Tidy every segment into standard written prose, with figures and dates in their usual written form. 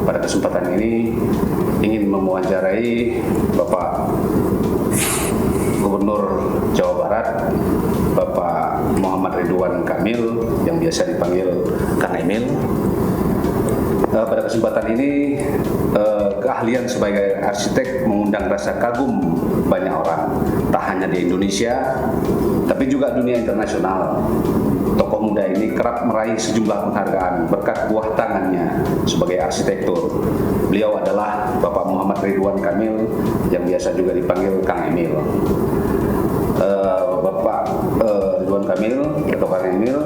pada kesempatan ini ingin mewawancarai Bapak Gubernur Jawa Barat, Bapak Muhammad Ridwan Kamil yang biasa dipanggil Kang Emil. Pada kesempatan ini keahlian sebagai arsitek mengundang rasa kagum banyak orang, tak hanya di Indonesia tapi juga dunia internasional. Tokoh muda ini kerap meraih sejumlah penghargaan berkat buah tangannya sebagai arsitektur. Beliau adalah Bapak Muhammad Ridwan Kamil yang biasa juga dipanggil Kang Emil. Bapak Ridwan Kamil atau Kang Emil,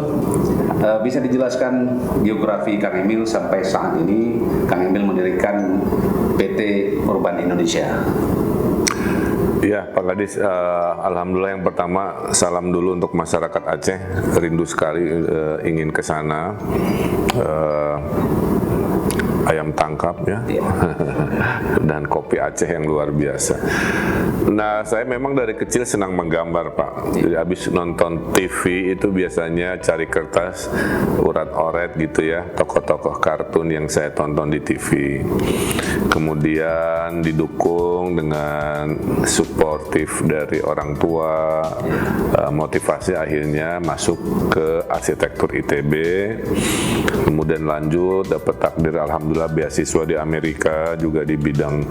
bisa dijelaskan biografi Kang Emil sampai saat ini Kang Emil mendirikan PT Urban Indonesia? Ya, Pak Kadis, alhamdulillah yang pertama salam dulu untuk masyarakat Aceh, rindu sekali ingin ke sana. Ayam tangkap ya, dan kopi Aceh yang luar biasa. Nah, saya memang dari kecil senang menggambar, Pak. Jadi habis nonton TV itu biasanya cari kertas, urat-oret gitu ya, tokoh-tokoh kartun yang saya tonton di TV. Kemudian didukung dengan suportif dari orang tua, motivasi akhirnya masuk ke arsitektur ITB. Kemudian lanjut dapat takdir alhamdulillah beasiswa di Amerika juga di bidang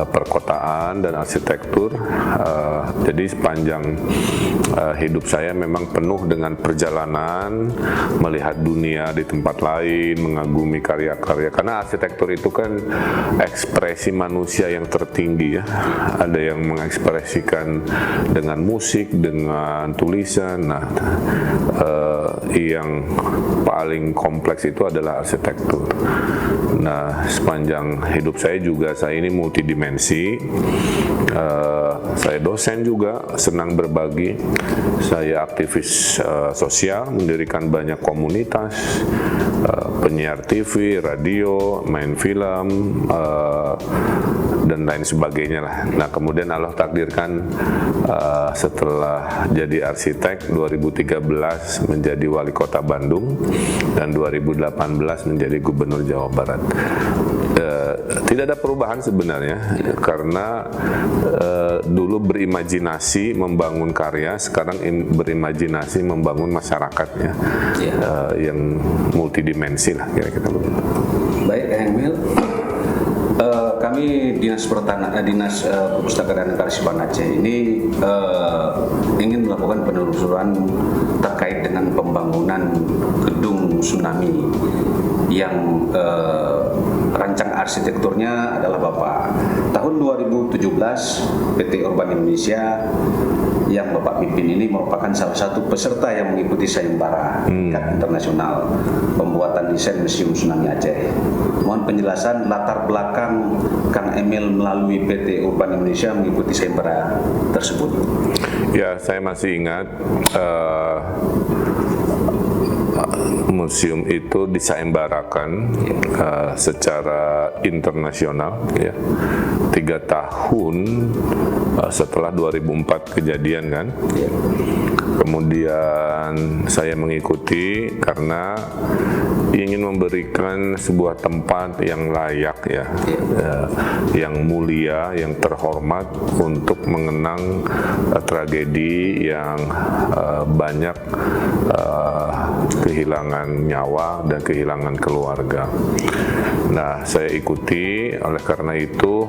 perkotaan dan arsitektur. Jadi sepanjang hidup saya memang penuh dengan perjalanan, melihat dunia di tempat lain, mengagumi karya-karya. Karena arsitektur itu kan ekspresi manusia yang tertinggi ya. Ada yang mengekspresikan dengan musik, dengan tulisan. Nah, yang paling kompleks itu adalah arsitektur. Nah, sepanjang hidup saya juga saya ini multidimensi. Saya dosen juga, senang berbagi. Saya aktivis sosial, mendirikan banyak komunitas, penyiar TV, radio, main film, dan lain sebagainya lah. Nah, kemudian Allah takdirkan setelah jadi arsitek 2013 menjadi wali kota Bandung dan 2018 menjadi gubernur Jawa Barat. Tidak ada perubahan sebenarnya karena dulu berimajinasi membangun karya, sekarang berimajinasi membangun masyarakatnya yang multidimensi lah kira-kira begitu. Baik, Kang Emil. Kami Dinas Perpustakaan dan Kearsipan Aceh ini ingin melakukan penelusuran terkait dengan pembangunan gedung tsunami yang rancang arsitekturnya adalah Bapak. Tahun 2017 PT Urban Indonesia yang Bapak pimpin ini merupakan salah satu peserta yang mengikuti sayembara tingkat internasional pembuatan desain Museum Tsunami Aceh. Mohon penjelasan latar belakang Kang Emil melalui PT Urban Indonesia mengikuti sayembara tersebut. Ya, saya masih ingat museum itu disayembarakan secara internasional ya. 3 tahun setelah 2004 kejadian kan. Kemudian saya mengikuti karena ingin memberikan sebuah tempat yang layak ya, yang mulia, yang terhormat untuk mengenang tragedi yang banyak kehilangan nyawa dan kehilangan keluarga. Nah, saya ikuti, oleh karena itu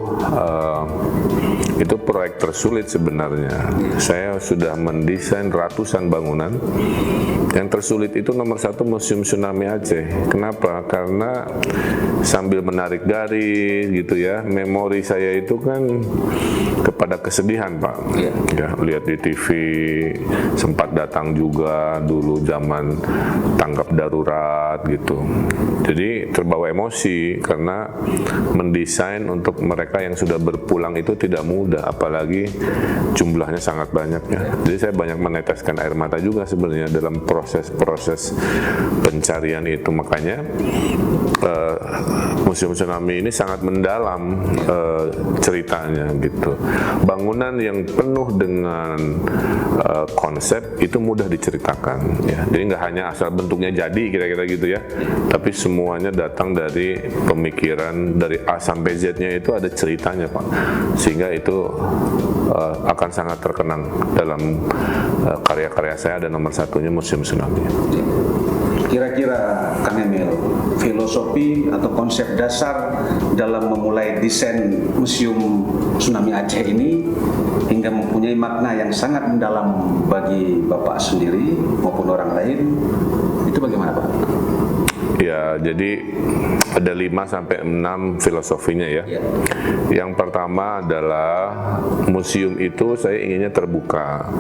proyek tersulit sebenarnya. Saya sudah mendesain ratusan bangunan. Yang tersulit itu nomor 1 Museum Tsunami Aceh. Kenapa? Karena sambil menarik garis gitu ya, memori saya itu kan kepada kesedihan, Pak. Ya, lihat di TV, sempat datang juga dulu zaman tanggap darurat gitu. Jadi terbawa emosi karena mendesain untuk mereka yang sudah berpulang itu tidak mudah, apalagi jumlahnya sangat banyak ya. Jadi saya banyak meneteskan air mata juga sebenarnya dalam proses pencarian itu. Makanya Museum Tsunami ini sangat mendalam ceritanya gitu. Bangunan yang penuh dengan konsep itu mudah diceritakan ya. Jadi nggak hanya asal bentuknya jadi kira-kira gitu ya, tapi semuanya datang dari pemikiran dari A sampai Z-nya itu ada ceritanya Pak, sehingga itu akan sangat terkenang dalam karya-karya saya. Dan nomor satunya Museum Tsunami. Kira-kira Kang Emil, filosofi atau konsep dasar dalam memulai desain Museum Tsunami Aceh ini hingga mempunyai makna yang sangat mendalam bagi Bapak sendiri maupun orang lain, itu bagaimana Pak? Ya, jadi ada 5-6 filosofinya ya. Yang pertama adalah museum itu saya inginnya terbuka,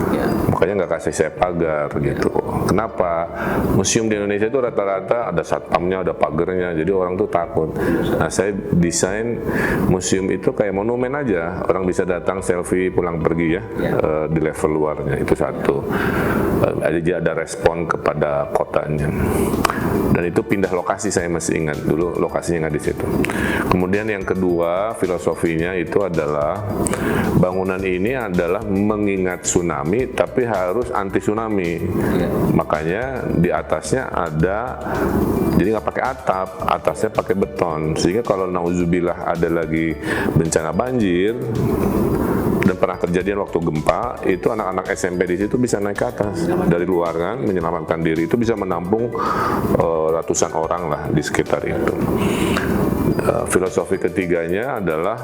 makanya nggak kasih saya pagar gitu. Kenapa? Museum di Indonesia itu rata-rata ada satpamnya, ada pagarnya, jadi orang tuh takut. Nah, saya desain museum itu kayak monumen aja, orang bisa datang selfie pulang pergi ya, di level luarnya. Itu satu. Jadi ada respon kepada kotanya. Dan itu pindah lokasi, saya masih ingat dulu lokasinya nggak di situ. Kemudian yang kedua filosofinya itu adalah bangunan ini adalah mengingat tsunami tapi harus anti tsunami. Makanya di atasnya ada, jadi nggak pakai atap, atasnya pakai beton, sehingga kalau nauzubillah ada lagi bencana banjir dan pernah kejadian waktu gempa, itu anak-anak SMP di situ bisa naik ke atas dari luar kan, menyelamatkan diri. Itu bisa menampung ratusan orang lah di sekitar itu. Filosofi ketiganya adalah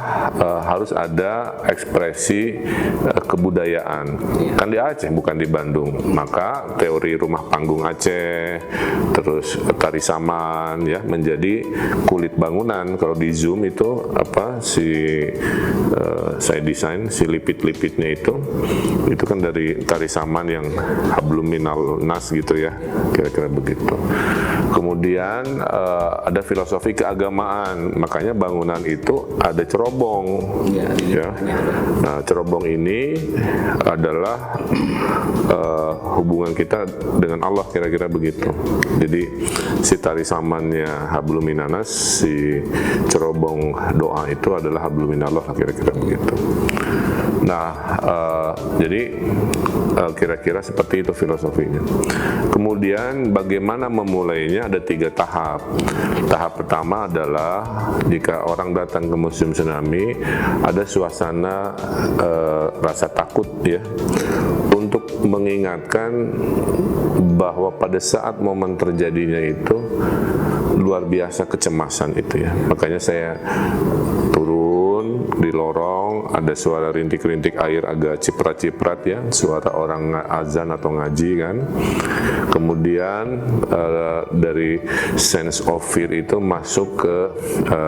harus ada ekspresi kebudayaan. Kan di Aceh bukan di Bandung. Maka teori rumah panggung Aceh, terus tari saman ya menjadi kulit bangunan. Kalau di Zoom itu saya desain si lipit-lipitnya itu kan dari tari saman yang hablum minal nas gitu ya, kira-kira begitu. Kemudian ada filosofi keagamaan, makanya bangunan itu ada cerobong ya. Nah, cerobong ini adalah hubungan kita dengan Allah, kira-kira begitu. Jadi si tari samannya hablum minanas, si cerobong doa itu adalah hablum minallah, kira-kira begitu. Nah, jadi kira-kira seperti itu filosofinya. Kemudian bagaimana memulainya, ada 3 tahap. Tahap pertama adalah jika orang datang ke Museum Tsunami, ada suasana rasa takut ya, untuk mengingatkan bahwa pada saat momen terjadinya itu luar biasa kecemasan itu ya. Makanya saya turun di lorong, ada suara rintik-rintik air agak ciprat-ciprat ya, suara orang azan atau ngaji kan. Kemudian dari sense of fear itu masuk ke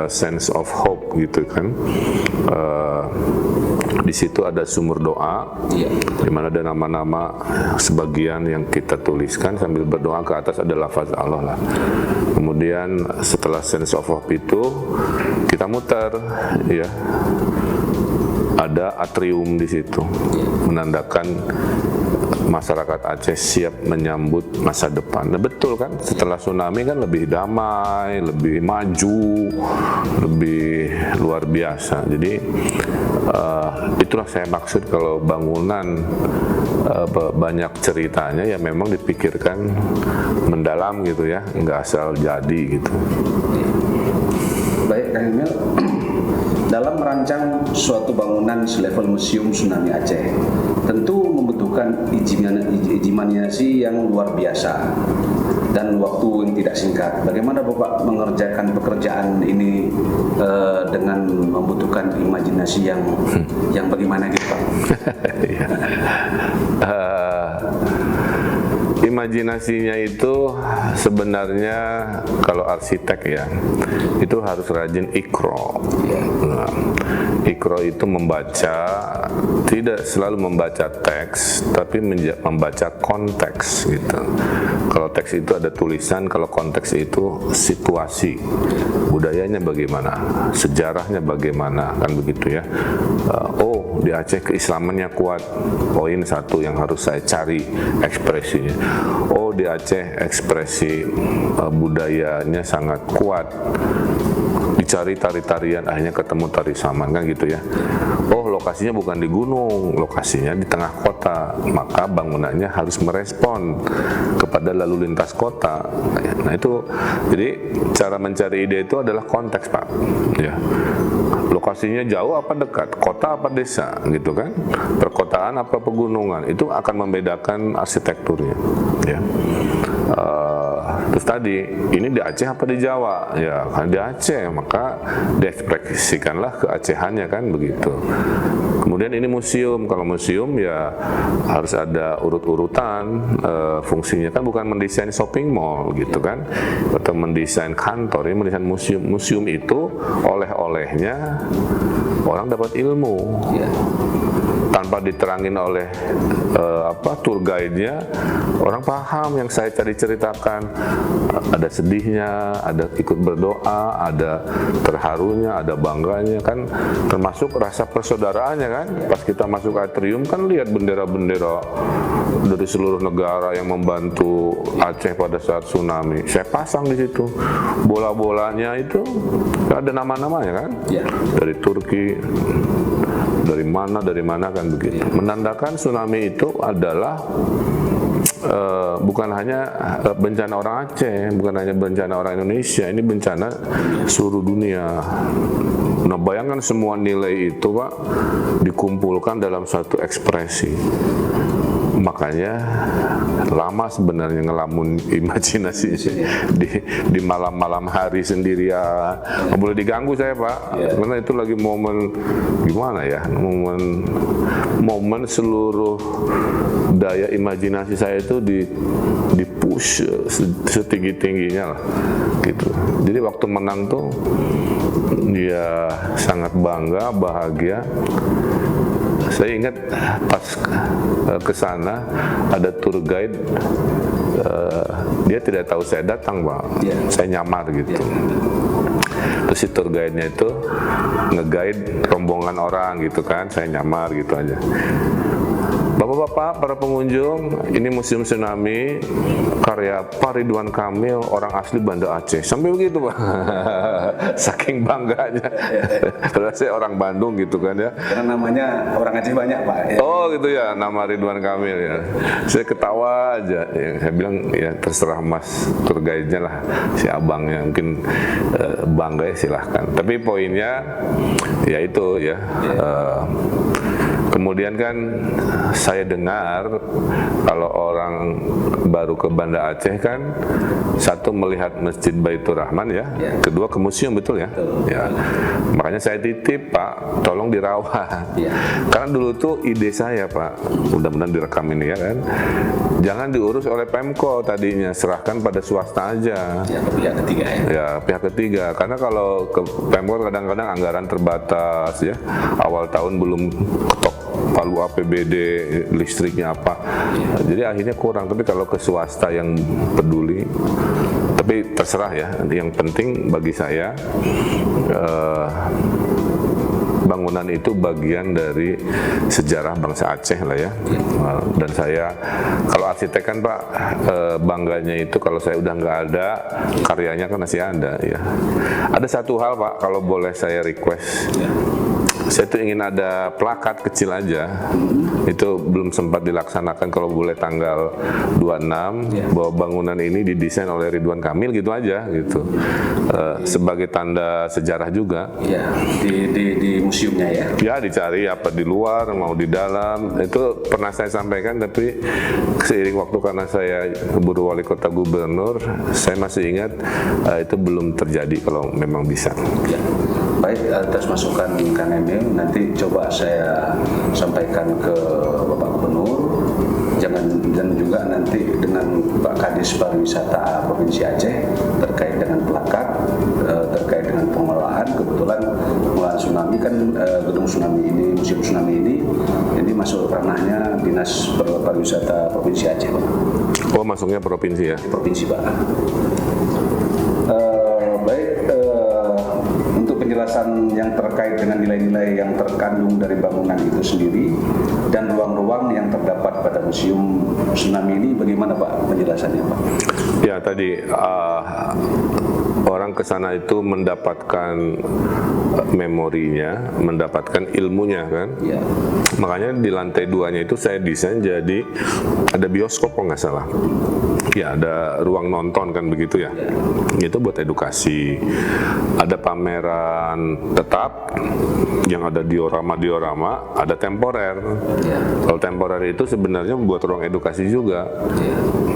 sense of hope gitu kan. Di situ ada sumur doa, di mana ada nama-nama sebagian yang kita tuliskan sambil berdoa, ke atas ada lafaz Allah lah. Kemudian setelah sense of hope itu kita muter ya, ada atrium di situ menandakan masyarakat Aceh siap menyambut masa depan. Nah, betul kan, setelah tsunami kan lebih damai, lebih maju, lebih luar biasa. Jadi itulah saya maksud kalau bangunan banyak ceritanya ya memang dipikirkan mendalam gitu ya, nggak asal jadi gitu. Baik Kang Emil, dalam merancang suatu bangunan selevel Museum Tsunami Aceh tentu membutuhkan imajinasi yang luar biasa dan waktu yang tidak singkat. Bagaimana Bapak mengerjakan pekerjaan ini dengan membutuhkan imajinasi yang bagaimana gitu Pak? Imajinasinya itu sebenarnya kalau arsitek ya itu harus rajin ikro. Nah, ikro itu membaca, tidak selalu membaca teks, tapi membaca konteks gitu. Kalau teks itu ada tulisan, kalau konteks itu situasi, budayanya bagaimana, sejarahnya bagaimana, kan begitu ya. Oh, di Aceh keislamannya kuat, poin satu yang harus saya cari ekspresinya. Oh, di Aceh ekspresi budayanya sangat kuat, dicari tari-tarian, akhirnya ketemu tari Saman kan gitu ya. Oh, lokasinya bukan di gunung, lokasinya di tengah kota, maka bangunannya harus merespon kepada lalu lintas kota. Nah itu, jadi cara mencari ide itu adalah konteks Pak, ya. Lokasinya jauh apa dekat, kota apa desa, gitu kan? Perkotaan apa pegunungan, itu akan membedakan arsitekturnya, ya. Terus tadi, ini di Aceh apa di Jawa? Ya, kan di Aceh, maka diekspresikanlah keacehannya kan begitu. Kemudian ini museum, kalau museum ya harus ada urut-urutan, fungsinya kan bukan mendesain shopping mall gitu kan, atau mendesain kantor, ini mendesain museum. Museum itu oleh-olehnya orang dapat ilmu. Tanpa diterangin oleh tour guide-nya, orang paham yang saya cari ceritakan. Ada sedihnya, ada ikut berdoa, ada terharunya, ada bangganya kan, termasuk rasa persaudaraannya kan. Pas kita masuk atrium kan lihat bendera-bendera dari seluruh negara yang membantu Aceh pada saat tsunami. Saya pasang di situ. Bola-bolanya itu ada nama-namanya kan, dari Turki, dari mana kan begitu. Menandakan tsunami itu adalah bukan hanya bencana orang Aceh, bukan hanya bencana orang Indonesia, ini bencana seluruh dunia. Nah, bayangkan semua nilai itu Pak dikumpulkan dalam suatu ekspresi. Makanya lama sebenarnya ngelamun imajinasi di malam-malam hari sendirian. Nggak boleh diganggu saya Pak, karena itu lagi momen gimana ya, momen seluruh daya imajinasi saya itu di push setinggi-tingginya lah gitu. Jadi waktu menang tuh dia sangat bangga, bahagia. Saya ingat pas ke sana ada tour guide, dia tidak tahu saya datang Pak, saya nyamar gitu. Terus si tour guide-nya itu nge-guide rombongan orang gitu kan, saya nyamar gitu aja. Bapak-bapak, para pengunjung, ini Museum Tsunami karya Pak Ridwan Kamil, orang asli Banda Aceh. Sampai begitu Pak, saking bangganya. Padahal saya orang Bandung gitu kan ya. Karena namanya orang Aceh banyak Pak. Oh gitu ya, nama Ridwan Kamil ya. Saya ketawa aja, ya, saya bilang ya terserah Mas tour guide-nya lah, si abangnya mungkin bangga ya silahkan. Tapi poinnya ya itu ya. Kemudian kan saya dengar kalau orang baru ke Banda Aceh kan, satu melihat Masjid Baitur Rahman ya, kedua ke museum betul ya. Ya. Makanya saya titip Pak, tolong dirawat. Karena dulu tuh ide saya Pak, mudah-mudahan direkam ini ya kan, jangan diurus oleh Pemko tadinya, serahkan pada swasta aja. Ya, ke pihak ketiga ya. Ya, pihak ketiga. Karena kalau ke Pemko kadang-kadang anggaran terbatas ya, awal tahun belum ketok palu APBD, listriknya apa, jadi akhirnya kurang. Tapi kalau ke swasta yang peduli, tapi terserah ya, yang penting bagi saya bangunan itu bagian dari sejarah bangsa Aceh lah ya. Dan saya kalau arsitek kan Pak, bangganya itu kalau saya udah nggak ada, karyanya kan masih ada ya. Ada satu hal Pak, kalau boleh saya request, saya tuh ingin ada plakat kecil aja, itu belum sempat dilaksanakan, kalau boleh tanggal 26 bahwa bangunan ini didesain oleh Ridwan Kamil gitu aja gitu, sebagai tanda sejarah juga. Ya, di museumnya ya. Ya dicari apa di luar mau di dalam, itu pernah saya sampaikan, tapi seiring waktu karena saya keburu wali kota gubernur, saya masih ingat itu belum terjadi kalau memang bisa. Ya. Baik, atas masukan Kang Emil, nanti coba saya sampaikan ke Bapak Gubernur, dan juga nanti dengan Pak Kadis Pariwisata Provinsi Aceh terkait dengan plakat, terkait dengan pengelolaan. Kebetulan pengelolaan tsunami kan, gedung tsunami ini, museum tsunami ini masuk ranahnya Dinas Pariwisata Provinsi Aceh Pak. Oh, masuknya provinsi ya? Provinsi Pak. Penjelasan yang terkait dengan nilai-nilai yang terkandung dari bangunan itu sendiri dan ruang-ruang yang terdapat pada museum tsunami ini, bagaimana Pak penjelasannya Pak? Ya tadi orang ke sana itu mendapatkan memorinya, mendapatkan ilmunya kan. Ya. Makanya di lantai 2-nya itu saya desain jadi ada bioskop kalau nggak salah. Ya, ada ruang nonton kan begitu ya. Itu buat edukasi. Ada pameran tetap yang ada diorama, ada temporer. Kalau temporer itu sebenarnya buat ruang edukasi juga.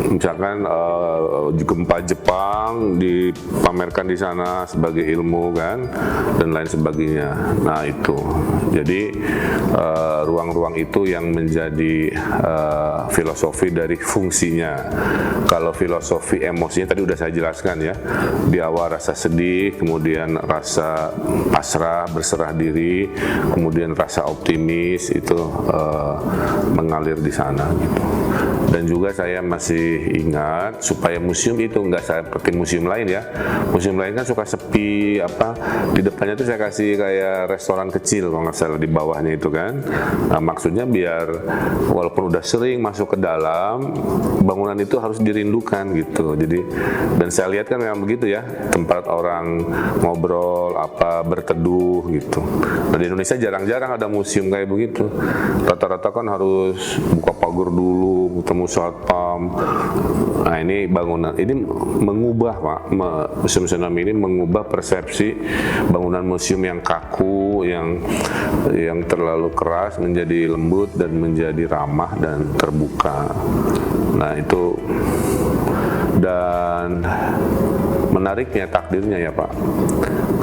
Misalkan gempa Jepang dipamerkan di sana sebagai ilmu kan, dan lain sebagainya. Nah itu, jadi ruang-ruang itu yang menjadi filosofi dari fungsinya. Kalau filosofi emosinya tadi udah saya jelaskan ya. Di awal rasa sedih, kemudian rasa pasrah, berserah diri, kemudian rasa optimis itu mengalir di sana gitu. Dan juga saya masih ingat supaya museum itu nggak seperti museum lain ya. Museum lain kan suka sepi, di depannya tuh saya kasih kayak restoran kecil kalau nggak salah di bawahnya itu kan. Nah, maksudnya biar walaupun udah sering masuk ke dalam, bangunan itu harus dirindukan gitu. Jadi, dan saya lihat kan memang begitu ya, tempat orang ngobrol, berteduh gitu. Nah, di Indonesia jarang-jarang ada museum kayak begitu. Rata-rata kan harus buka pagar dulu, ketemu satpam. Nah, ini bangunan ini mengubah Pak, Museum Tsunami ini mengubah persepsi bangunan museum yang kaku, yang terlalu keras menjadi lembut dan menjadi ramah dan terbuka. Nah itu, dan menariknya takdirnya ya Pak,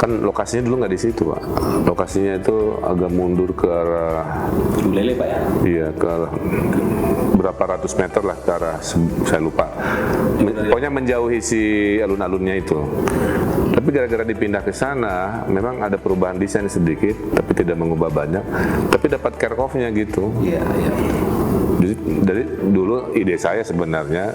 kan lokasinya dulu nggak di situ Pak, lokasinya itu agak mundur ke arah Bulele Pak ya? Iya, ke berapa ratus meter lah ke arah, saya lupa. Pokoknya menjauhi si alun-alunnya itu. Tapi gara-gara dipindah ke sana, memang ada perubahan desain sedikit, tapi tidak mengubah banyak. Tapi dapat Kerkhoffnya gitu. Iya, iya. Jadi dari dulu ide saya sebenarnya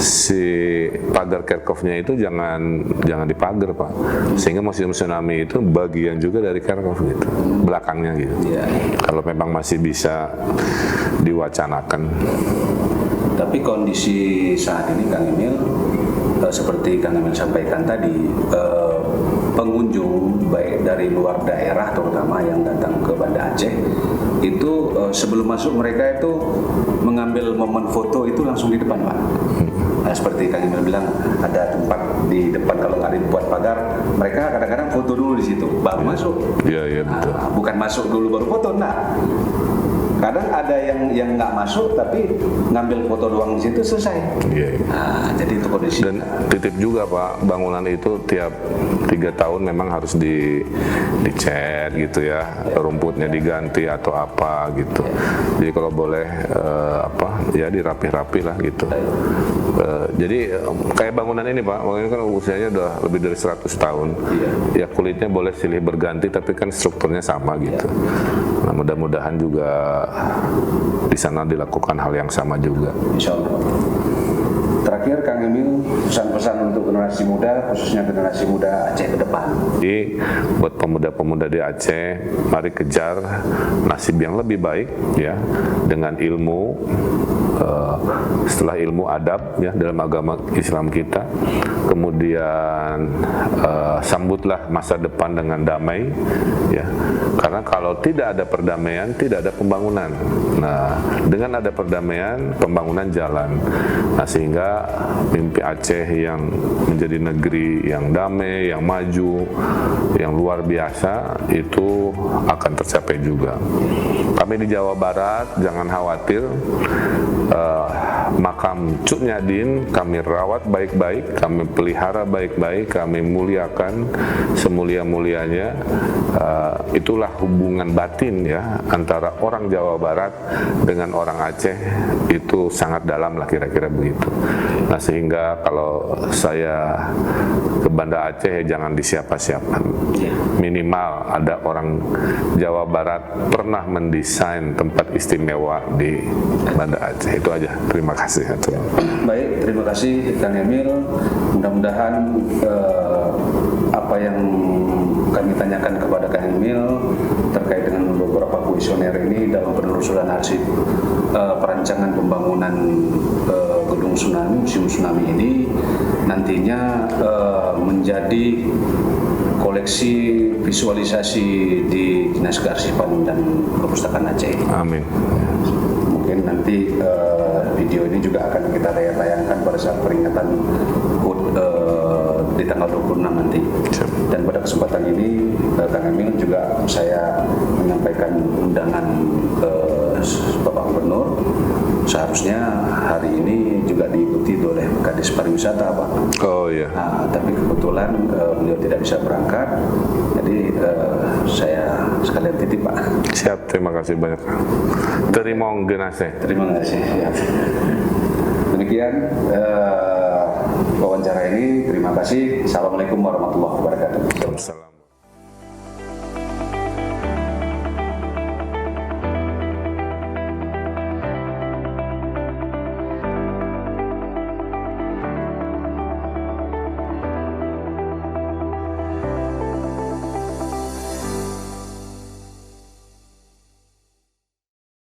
si pagar Kerkhoffnya itu jangan dipagar Pak, sehingga Museum Tsunami itu bagian juga dari Kerkhoff gitu, belakangnya gitu. Ya. Kalau memang masih bisa diwacanakan. Tapi kondisi saat ini Kang Emil, seperti Kang Emil sampaikan tadi, pengunjung baik dari luar daerah terutama yang datang ke Banda Aceh itu sebelum masuk mereka itu mengambil momen foto itu langsung di depan Pak. Nah, seperti Kang Emil bilang ada tempat di depan, kalau nggak dibuat pagar, mereka kadang-kadang foto dulu di situ baru masuk. Iya betul. Nah, bukan masuk dulu baru foto, nah. Kadang ada yang nggak masuk tapi ngambil foto doang di situ selesai. Iya. Nah, jadi itu kondisi. Dan titip juga Pak, bangunan itu tiap 3 tahun memang harus dicat gitu ya, rumputnya diganti atau apa gitu. Jadi kalau boleh ya dirapih-rapih lah gitu. Jadi kayak bangunan ini Pak, bangunan ini kan usianya udah lebih dari 100 tahun. Ya kulitnya boleh silih berganti tapi kan strukturnya sama gitu. Nah, mudah-mudahan juga di sana dilakukan hal yang sama juga. Insya Allah. Terakhir Kang Emil, pesan-pesan untuk generasi muda, khususnya generasi muda Aceh ke depan. Jadi buat pemuda-pemuda di Aceh, mari kejar nasib yang lebih baik ya, dengan ilmu. Setelah ilmu adab ya dalam agama Islam kita, kemudian sambutlah masa depan dengan damai ya, karena kalau tidak ada perdamaian tidak ada pembangunan. Nah, dengan ada perdamaian pembangunan jalan. Nah, sehingga mimpi Aceh yang menjadi negeri yang damai, yang maju, yang luar biasa itu akan tercapai juga. Kami di Jawa Barat jangan khawatir. Makam Cuk Nyadin kami rawat baik-baik, kami pelihara baik-baik, kami muliakan semulia-mulianya. Itulah hubungan batin ya antara orang Jawa Barat dengan orang Aceh, itu sangat dalam lah kira-kira begitu. Nah, sehingga kalau saya ke Banda Aceh jangan disiapa-siapa. Minimal ada orang Jawa Barat pernah mendesain tempat istimewa di Banda Aceh. Itu aja. Terima kasih. Baik, terima kasih Kang Emil. Mudah-mudahan apa yang kami tanyakan kepada Kang Emil terkait dengan beberapa visioner ini dalam penelusuran arsip perancangan pembangunan gedung tsunami, museum tsunami ini nantinya menjadi koleksi visualisasi di Dinas Kearsipan dan Perpustakaan Aceh. Amin. Mungkin nanti video ini juga akan kita tayangkan pada saat peringatan HUT di tanggal 26 nanti. Dan pada kesempatan ini Kang Emil juga saya menyampaikan undangan ke Bapak Gubernur. Seharusnya hari ini juga diikuti oleh Kadis Pariwisata, Pak. Oh iya. Nah, tapi kebetulan beliau tidak bisa berangkat, jadi saya sekalian titip, Pak. Siap, terima kasih banyak. Terima kasih. Terima kasih. Ya. Demikian wawancara ini. Terima kasih. Assalamualaikum warahmatullahi wabarakatuh. Waalaikumsalam.